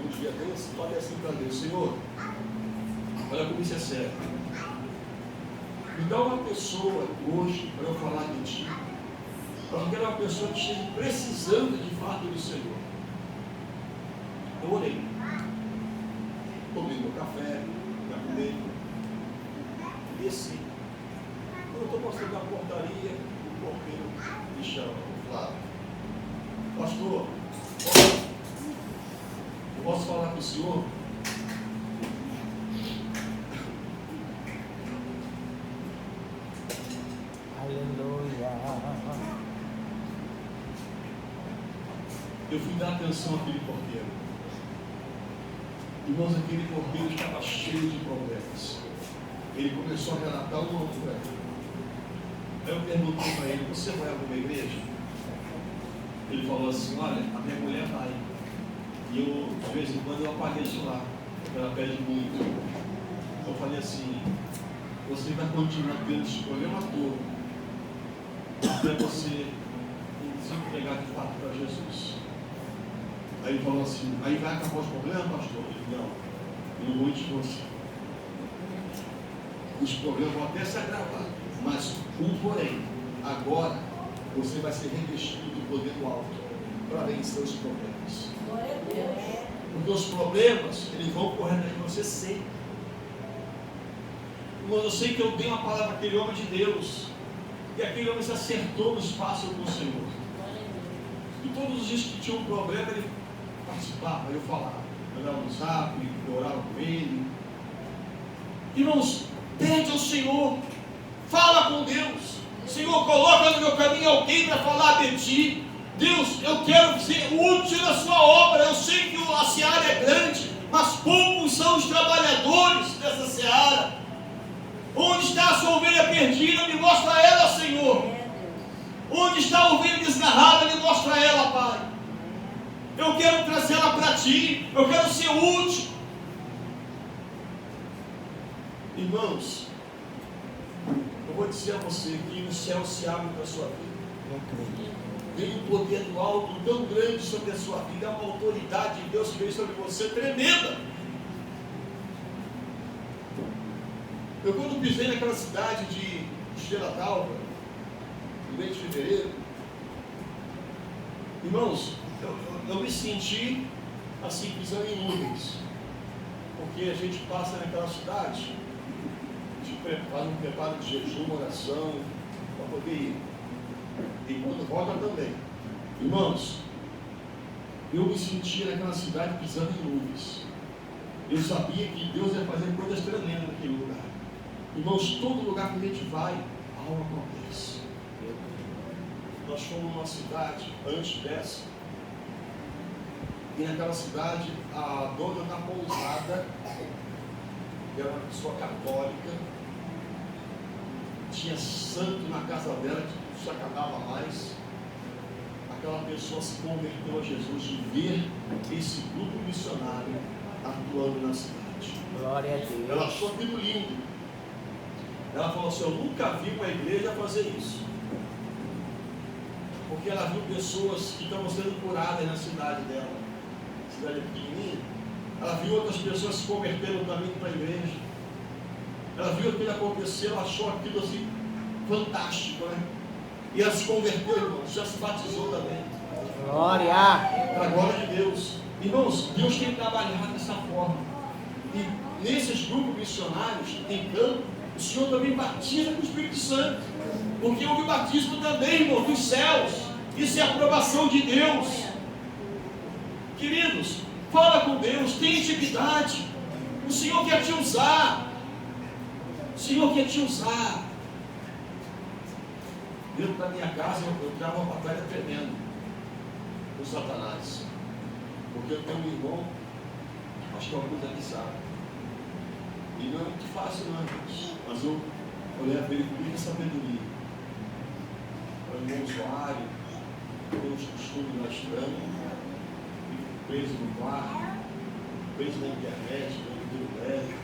um dia desse, falei assim para Deus, Senhor, olha como isso é sério. Me dá uma pessoa hoje para eu falar de Ti. Eu quero uma pessoa que esteja precisando de fato do Senhor. Eu orei. Tomei meu café, me arrumei. Desci. Quando eu estou passando na portaria, o porteiro me chama, Flávio. Pastor, eu posso falar com o senhor? Aleluia. Eu fui dar atenção àquele porteiro. Irmãos, aquele porteiro estava cheio de problemas. Ele começou a relatar uma loucura. Aí eu perguntei para ele, você vai a alguma igreja? Ele falou assim, olha, a minha mulher vai. E eu, de vez em quando, eu apareço lá, porque ela pede muito. Eu falei assim, você vai continuar tendo esse problema todo, até você se entregar de fato para Jesus. Aí ele falou assim, aí vai acabar os problemas, pastor? Eu disse, não, eu não vou te você. Os problemas vão até se agravar, mas porém, agora você vai ser revestido do poder do alto para vencer os problemas. Glória a Deus. Porque os problemas, eles vão correr atrás de você sempre. Quando eu sei que eu dei uma palavra para aquele homem de Deus, e aquele homem se acertou no espaço com o Senhor. E todos os dias que tinha um problema, ele participava, eu falava. Eu dava no zap, eu orava com ele. Irmãos, pede ao Senhor, fala com Deus. Senhor, coloca no meu caminho alguém para falar de Ti. Deus, eu quero ser útil na Sua obra. Eu sei que a seara é grande, mas poucos são os trabalhadores dessa seara. Onde está a sua ovelha perdida? Me mostra ela, Senhor. Onde está a ovelha desgarrada? Me mostra ela, Pai. Eu quero trazê-la para Ti. Eu quero ser útil. Irmãos, eu vou dizer a você que o céu se abre para a sua vida. Tem um poder do alto tão grande sobre a sua vida. É uma autoridade de Deus que veio sobre você tremenda. Eu quando pisei naquela cidade de Estrela d'Alva, no mês de fevereiro, irmãos, eu me senti assim, pisando em nuvens. Porque a gente passa naquela cidade, a gente faz um preparo de jejum, uma oração, para poder ir. E quando volta também. Irmãos, eu me sentia naquela cidade pisando em nuvens. Eu sabia que Deus ia fazer coisas tremendas naquele lugar. Irmãos, todo lugar que a gente vai, algo acontece. Nós fomos numa cidade, antes dessa, e naquela cidade, a dona da pousada, que era uma pessoa católica, tinha santo na casa dela, que se acabava mais. Aquela pessoa se converteu a Jesus de ver esse grupo missionário atuando na cidade. Glória a Deus. Ela achou aquilo lindo. Ela falou assim, eu nunca vi uma igreja fazer isso. Porque ela viu pessoas que estavam sendo curadas na cidade dela. Cidade pequenininha. Ela viu outras pessoas se convertendo também para a igreja. Ela viu aquilo acontecer, ela achou aquilo assim, fantástico, né? E ela se converteu, irmãos, já se batizou também. Glória. Para a glória de Deus. Irmãos, Deus tem trabalhado dessa forma. E nesses grupos missionários, em campo, o Senhor também batiza com o Espírito Santo. Porque houve batismo também, irmão, dos céus. Isso é aprovação de Deus. Queridos, fala com Deus, tem intimidade. O Senhor quer te usar. O Senhor quer te usar. Dentro da minha casa eu travo uma batalha tremenda com Satanás. Porque eu tenho um irmão, acho que é uma coisa bizarra. E não é muito fácil não, gente. Mas eu levo ele com muita sabedoria. É um irmão usuário, tem uns costumes lá estranhos, fico preso no quarto, preso na internet, no livro leve.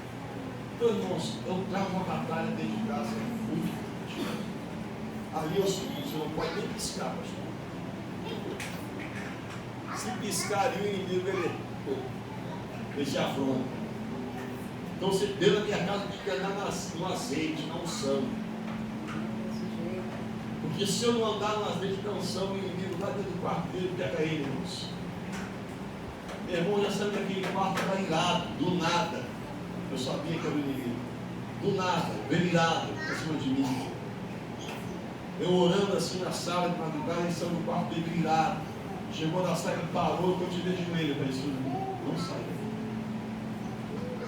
Então, irmãos, eu travo uma batalha dentro de casa muito forte. Ali é o seguinte, você não pode nem piscar, pastor. Se piscar ali, o inimigo ele te afronta. Então, você dentro da minha casa tem que andar no azeite, na unção. Porque se eu não andar no azeite na unção, o inimigo lá dentro do quarto dele pega ele, irmãos. Meu irmão já saiu daquele quarto, estava irado, do nada. Eu sabia que era o inimigo. Do nada, veio irado para cima de mim. Eu orando assim na sala de madrugada, ele saiu do quarto dele irado. Chegou na sala, ele parou, eu tirei de joelho. Eu falei assim, não sai.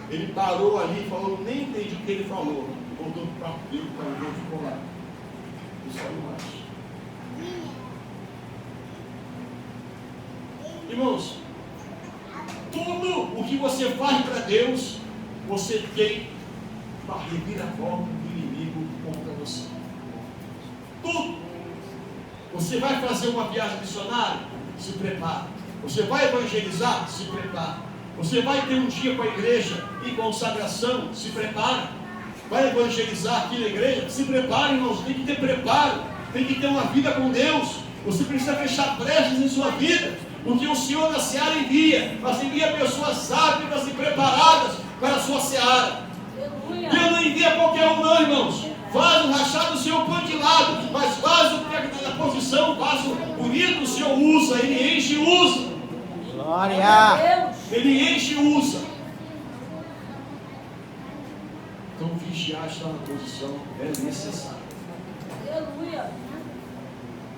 Ele parou ali e falou, nem entendi o que ele falou. Voltou para o quarto dele, para o irmão, ficou lá. E saiu mais. Irmãos, tudo o que você faz para Deus, você tem para reviravolta do inimigo contra você. Tudo. Você vai fazer uma viagem missionária? Se prepara. Você vai evangelizar? Se prepara. Você vai ter um dia com a igreja em consagração? Se prepara. Vai evangelizar aqui na igreja? Se prepara, irmãos. Tem que ter preparo. Tem que ter uma vida com Deus. Você precisa fechar brechas em sua vida. Porque o Senhor na seara envia. Mas envia pessoas sábias e preparadas para a sua seara. Deus não envia qualquer um não, irmãos. Vaso rachado o Senhor põe de lado, mas vaso na posição, vaso bonito o Senhor usa, Ele enche e usa. Glória! Ele enche e usa. Então vigiar estar na posição é necessário. Aleluia.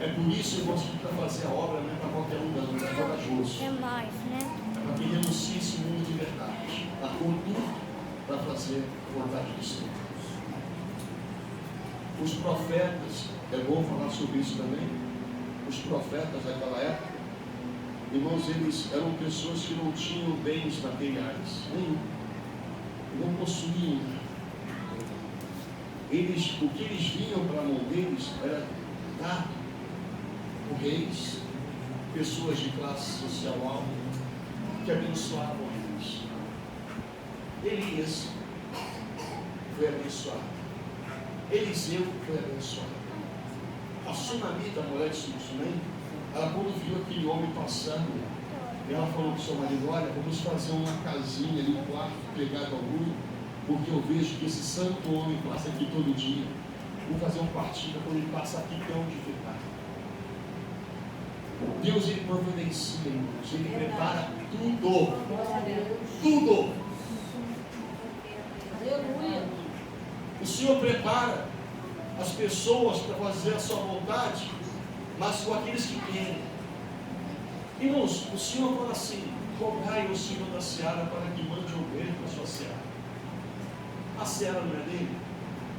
É por isso, irmãos, que para fazer a obra não é para qualquer um não, é corajoso. É mais, né? É para quem renuncia esse mundo de verdade. Largou tudo para fazer a vontade do Senhor. Os profetas, é bom falar sobre isso também. Os profetas daquela época, irmãos, eles eram pessoas que não tinham bens materiais, nenhum. Não possuíam. O que eles vinham para a mão deles era dado por reis, pessoas de classe social alta, que abençoavam eles. Elias foi abençoado. Eliseu foi abençoado. A Sunamita, a mulher de Sunem, ela quando viu aquele homem passando, ela falou para o seu marido, olha, vamos fazer uma casinha ali, um quarto pegado ao muro, porque eu vejo que esse santo homem passa aqui todo dia. Vou fazer um quartinho, quando ele passar aqui, tem onde ficar. Deus, Ele providencia, irmãos, Ele prepara tudo. Tudo. Aleluia. O Senhor prepara as pessoas para fazer a sua vontade, mas com aqueles que querem. Irmãos, o Senhor fala assim, cobrai o Senhor da seara para que mande ovelha para a sua seara. A seara não é dele,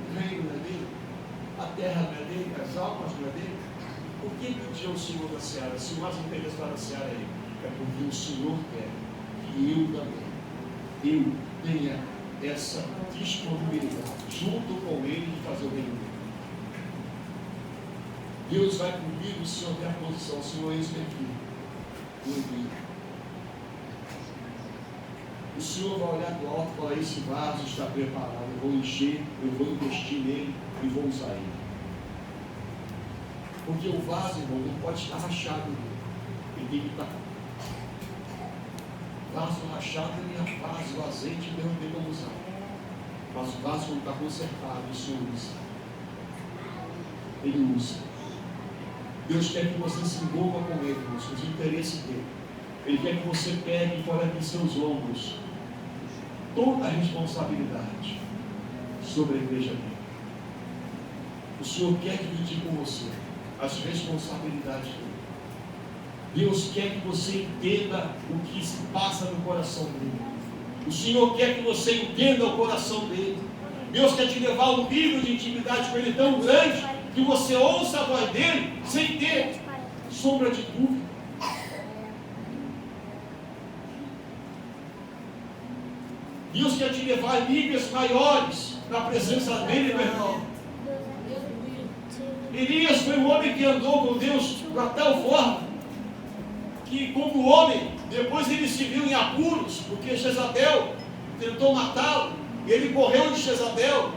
o reino não é dele, a terra não é dele, as almas não é dele. Por que pedir ao Senhor da seara? Se o mais interessado na seara é ele, é porque o Senhor quer que eu também, tenha essa disponibilidade, junto com ele, de fazer o reino dele. Deus vai comigo se houver a posição, Senhor, eis-me aqui. Eu envio. O Senhor vai olhar do alto e falar, esse vaso está preparado, eu vou encher, eu vou investir nele e vou usar ele. Porque o vaso, irmão, não pode estar rachado. Ele tem que estar. Vaso rachado, ele é vaso, o azeite, Deus não tem como usar. Mas o vaso, quando está consertado, o Senhor usa. Ele usa. Deus quer que você se envolva com Ele, com os interesses dele. Ele quer que você pegue e coloque em seus ombros toda a responsabilidade sobre a igreja dele. O Senhor quer dividir com você as responsabilidades dele. Deus quer que você entenda o que se passa no coração dele. O Senhor quer que você entenda o coração dele. Deus quer te levar a um nível de intimidade com ele tão grande que você ouça a voz dele sem ter sombra de dúvida. Deus quer te levar a níveis maiores na presença dele, meu irmão. Elias foi um homem que andou com Deus para tal forma que, como homem, depois ele se viu em apuros, porque Jezabel tentou matá-lo, ele correu de Jezabel,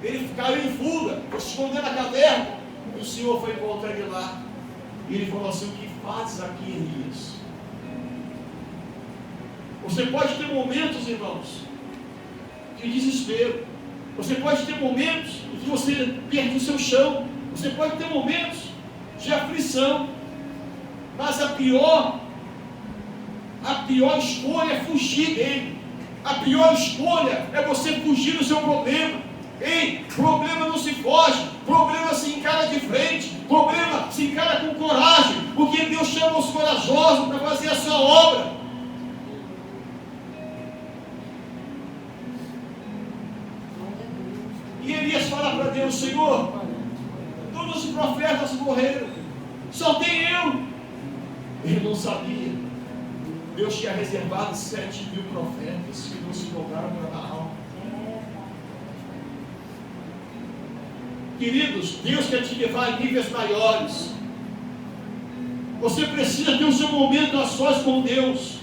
ele caiu em fuga, foi se esconder na caverna, e o Senhor foi encontrar ele lá, e ele falou assim: o que fazes aqui, Elias? Você pode ter momentos, irmãos, de desespero, você pode ter momentos em que você perde o seu chão, você pode ter momentos de aflição, mas a pior escolha é fugir dele. A pior escolha é você fugir do seu problema. Ei, problema não se foge, problema se encara de frente, problema se encara com coragem, porque Deus chama os corajosos para fazer a sua obra. E Elias fala para Deus: Senhor, todos os profetas morreram, só tem eu. Ele não sabia. Deus tinha reservado 7.000 profetas que não se dobraram para Baal. Queridos, Deus quer te levar a níveis maiores. Você precisa ter o seu momento a sós com Deus.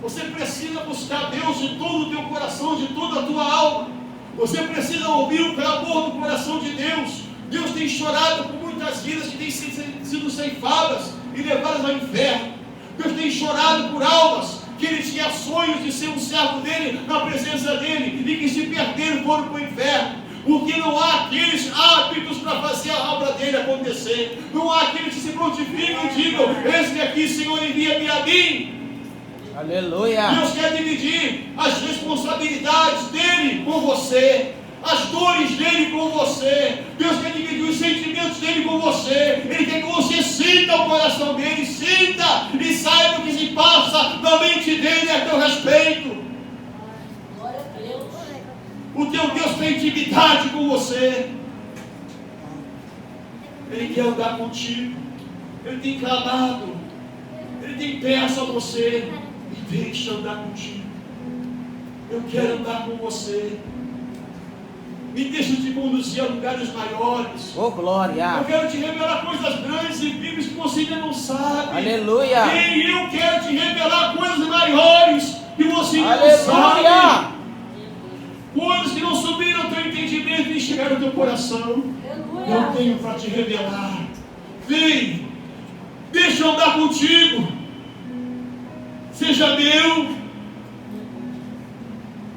Você precisa buscar Deus de todo o teu coração, de toda a tua alma. Você precisa ouvir o clamor do coração de Deus. Deus tem chorado por muitas vidas que têm sido ceifadas e levadas ao inferno. Deus tem chorado por almas que ele tinha sonhos de ser um servo dele, na presença dele, e que se perderam e foram para o inferno. Porque não há aqueles hábitos para fazer a obra dele acontecer. Não há aqueles que se prontificam e digam: eis-me aqui, Senhor, envia-me a mim. Aleluia. Deus quer dividir as responsabilidades dele com você, as dores dele com você. Deus quer dividir os sentimentos dele com você. Ele quer que você sinta o coração dele, sinta e saiba o que se passa na mente dele a teu respeito. Glória a Deus. O teu Deus tem intimidade com você. Ele quer andar contigo. Ele tem clamado. Ele tem peço a você. Me deixa andar contigo. Eu quero andar com você. Me deixa te conduzir a lugares maiores. Oh, glória. Eu quero te revelar coisas grandes e firmes que você ainda não sabe. Aleluia. E eu quero te revelar coisas maiores que você ainda não Aleluia. sabe. Coisas que não subiram ao teu entendimento e chegaram ao teu coração. Aleluia. Eu tenho para te revelar. Vem, deixa eu andar contigo. Seja meu.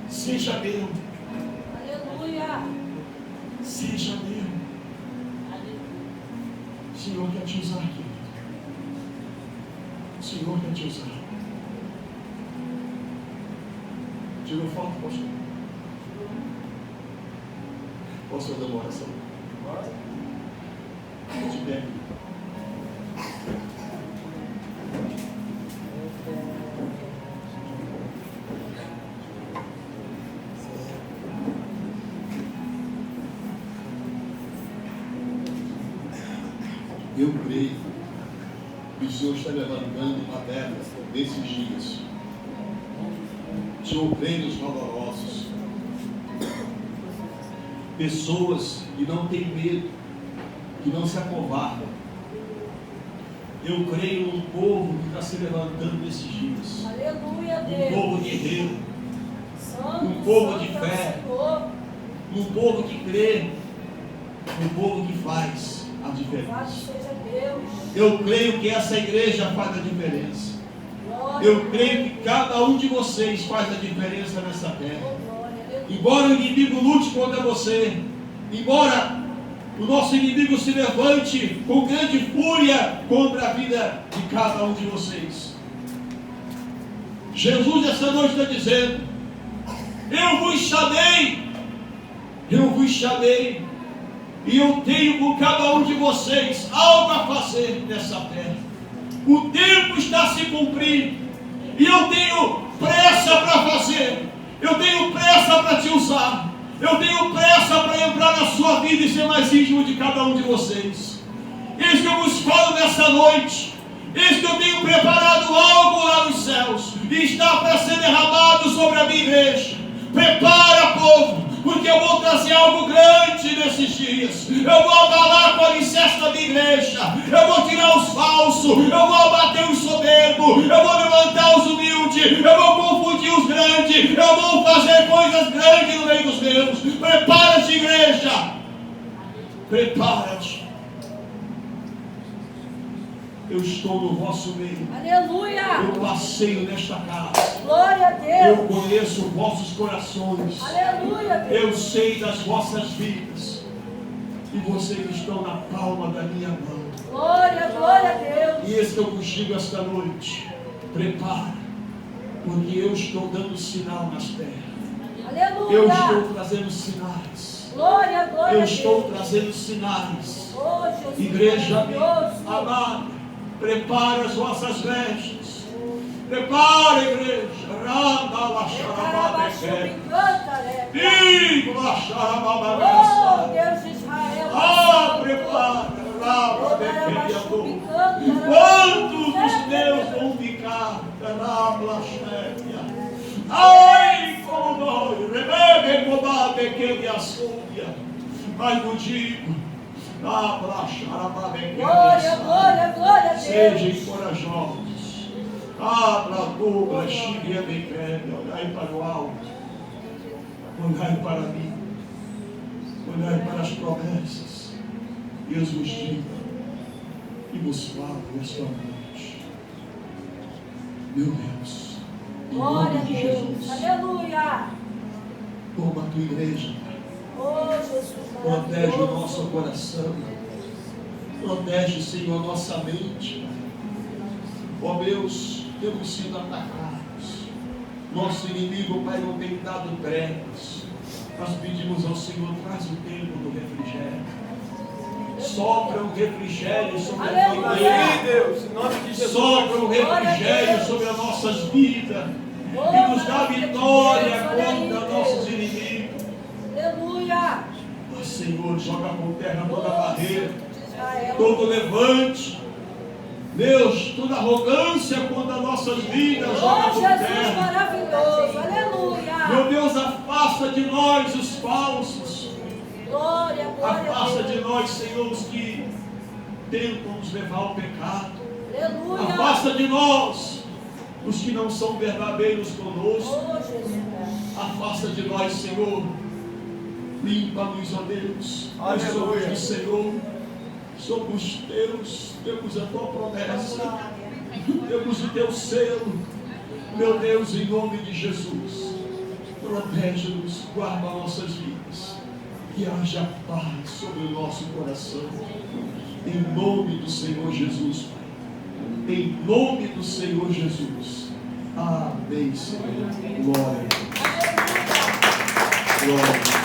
Seja meu. Aleluia. Seja meu. O Senhor quer te usar aqui. O Senhor quer te usar. Tirou foto, pastor? Posso fazer uma oração? Fica de pé. Eu creio que o Senhor está levantando uma terra nesses dias. Senhor, creio nos valorosos. Pessoas que não têm medo, que não se acovardam. Eu creio num povo que está se levantando nesses dias. Aleluia, Um Deus. povo guerreiro, Santo, um povo de santo é o fé. Senhor. um povo que crê, um povo que faz a Louvado diferença. seja Deus. Eu creio que essa igreja faz a diferença. Glória. Eu creio que cada um de vocês faz a diferença nessa terra. Oh, glória. Aleluia. Embora o inimigo lute contra você, embora o nosso inimigo se levante com grande fúria contra a vida de cada um de vocês, Jesus essa noite está dizendo: eu vos chamei E eu tenho com cada um de vocês algo a fazer nessa terra. O tempo está se cumprindo. E eu tenho pressa para fazer. Eu tenho pressa para te usar. Eu tenho pressa para entrar na sua vida e ser mais íntimo de cada um de vocês. Eis que eu vos falo nessa noite. Eis que eu tenho preparado algo lá nos céus. E está para ser derramado sobre a minha igreja. Prepara, povo, porque eu vou trazer algo grande nesses dias. Eu vou abalar com a alicerce da minha igreja. Eu vou tirar os falsos. Eu vou abater os soberbos. Eu vou levantar os humildes. Eu vou confundir os grandes. Eu vou fazer coisas grandes no meio dos meus. Prepara-te, igreja. Prepara-te. Eu estou no vosso meio. Aleluia. Eu passeio nesta casa. Glória a Deus. Eu conheço vossos corações. Aleluia, Deus. Eu sei das vossas vidas. E vocês estão na palma da minha mão. Glória, glória a Deus. E esse que eu vos digo esta noite. Prepara. Porque eu estou dando sinal nas terras. Aleluia. Eu estou trazendo sinais. Glória, glória Eu a estou Deus. trazendo sinais. Oh, Jesus, Igreja maravilhoso. amada, prepare as vossas vestes. Prepara, igreja. Randa la xarababeque. Ih, la Oh, xarababeque. Deus de Israel. Ah, prepara. Rababeque. Quantos dos meus vão ficar? Na blasfêmia. Ai, como nós. Rebebe, cobabeque de açúbia. Mas não digo. Glória, glória, glória a Deus. Sejam corajosos. Abra dupla, xíria bem creme. Olhai para o alto. Olhai para mim. Olhai para as promessas. Deus vos diga e vos fala nesta noite. Meu Deus. Em Glória a nome de Deus. Jesus. Aleluia. Toma a tua igreja. Oh, Jesus, Protege o maravilhoso. nosso coração. Protege, Senhor, a nossa mente. Ó Deus, temos sido atacados. Nosso inimigo, Pai, não tem dado trevas. Nós pedimos ao Senhor, traz o tempo do refrigério. Sopra o refrigério sobre a tua Aleluia. igreja. Deus, em nome de Jesus. Sopra o Glória a refrigério Deus. sobre as nossas vidas. Oh, E nos dá maravilha de vitória Deus, olha aí, contra Deus. nossos inimigos. Aleluia. Ó Senhor, joga por terra toda a barreira. Israel. Todo levante, Deus, toda arrogância contra nossas vidas, Oh, joga por Jesus terra. maravilhoso. Aleluia. Meu Deus, afasta de nós os falsos, Glória, glória a afasta de Deus. nós, Senhor, os que tentam nos levar ao pecado, Aleluia. afasta de nós os que não são verdadeiros conosco, Oh, Jesus. afasta de nós, Senhor, limpa-nos, ó Deus, nós somos Aleluia. do Senhor. Somos teus, temos a tua promessa, temos o teu selo, meu Deus, em nome de Jesus. Protege-nos, guarda nossas vidas, que haja paz sobre o nosso coração, em nome do Senhor Jesus, Pai. Em nome do Senhor Jesus. Amém, Senhor. Glória a Deus. Glória a Deus.